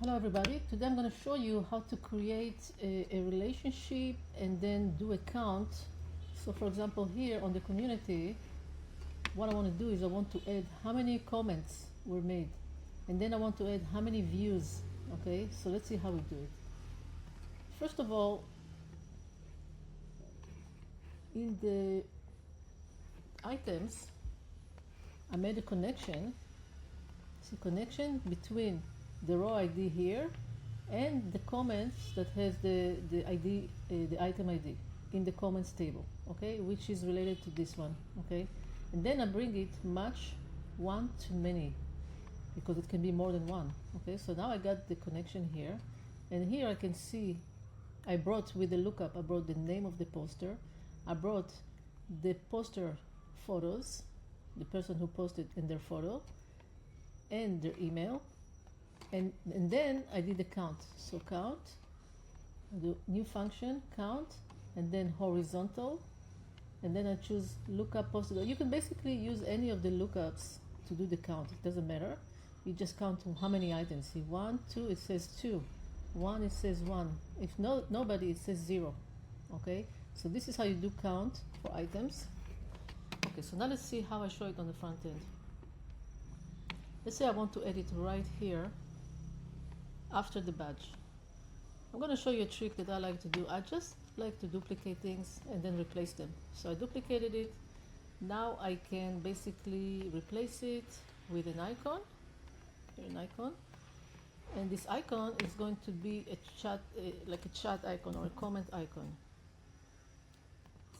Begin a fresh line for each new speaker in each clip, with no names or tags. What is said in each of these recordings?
Hello everybody, today I'm going to show you how to create a relationship and then do a count. So for example here on the community, what I want to do is I want to add how many comments were made, and then I want to add how many views. Okay, so let's see how we do it. First of all, in the items I made a connection. See, connection between the row ID here and the comments that has the ID, the item ID in the comments table, okay, which is related to this one, okay. And then I bring it match one to many, because it can be more than one, okay. So now I got the connection here, and here I can see I brought with the lookup, I brought the name of the poster, I brought the poster photos, the person who posted in their photo and their email, and then I did the count. So count, the new function count, and then horizontal, and then I choose lookup posted. You can basically use any of the lookups to do the count, it doesn't matter. You just count how many items. See, 1, 2, it says 2, 1, it says 1. If nobody, it says 0. Okay, so this is how you do count for items. Okay, so now let's see how I show it on the front end. Let's say I want to edit right here after the badge. I'm going to show you a trick that I like to do. I just like to duplicate things and then replace them. So I duplicated it. Now I can basically replace it with an icon. Here, an icon. And this icon is going to be a chat, like a chat icon or a comment icon.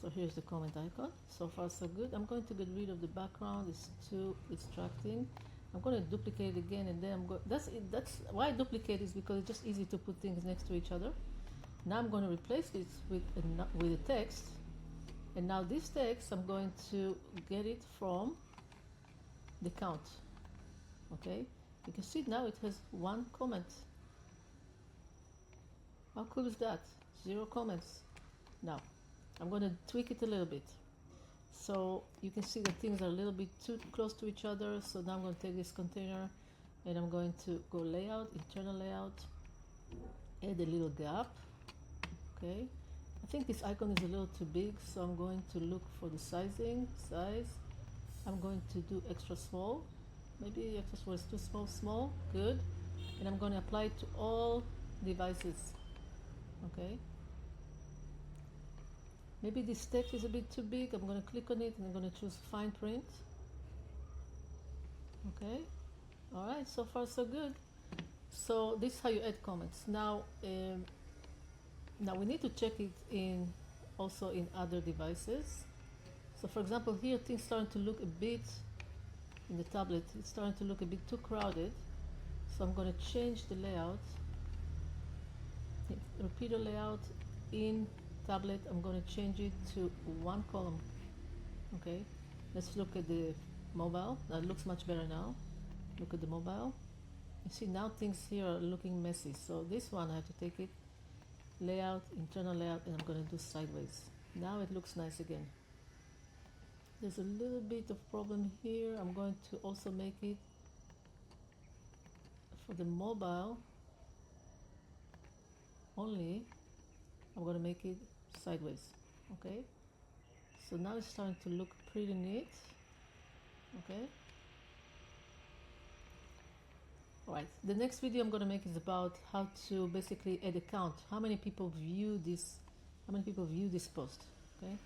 So here's the comment icon. So far so good. I'm going to get rid of the background. It's too distracting. I'm going to duplicate it again, and then I'm going. That's why I duplicate is because it's just easy to put things next to each other. Now I'm going to replace it with a text, and now this text I'm going to get it from the count. Okay, you can see now it has 1 comment. How cool is that? 0 comments. Now I'm going to tweak it a little bit. So you can see that things are a little bit too close to each other. So now I'm going to take this container and I'm going to go layout, internal layout, add a little gap. Okay, I think this icon is a little too big, so I'm going to look for the size. I'm going to do extra small. Maybe extra small is too small, good. And I'm going to apply it to all devices. Okay. Maybe this text is a bit too big. I'm going to click on it and I'm going to choose fine print. Okay. All right. So far so good. So this is how you add comments. Now we need to check it in also in other devices. So for example, here things starting to look a bit in the tablet. It's starting to look a bit too crowded. So I'm going to change the layout. Repeater layout in tablet. I'm going to change it to 1 column. Okay, let's look at the mobile. That looks much better now. Look at the mobile. You see now things here are looking messy. So this one I have to take it layout, internal layout, and I'm going to do sideways. Now it looks nice again. There's a little bit of problem here. I'm going to also make it for the mobile only. I'm going to make it sideways. Okay, so now it's starting to look pretty neat. Okay, all right, the next video I'm going to make is about how to basically add a count, how many people view this post. Okay.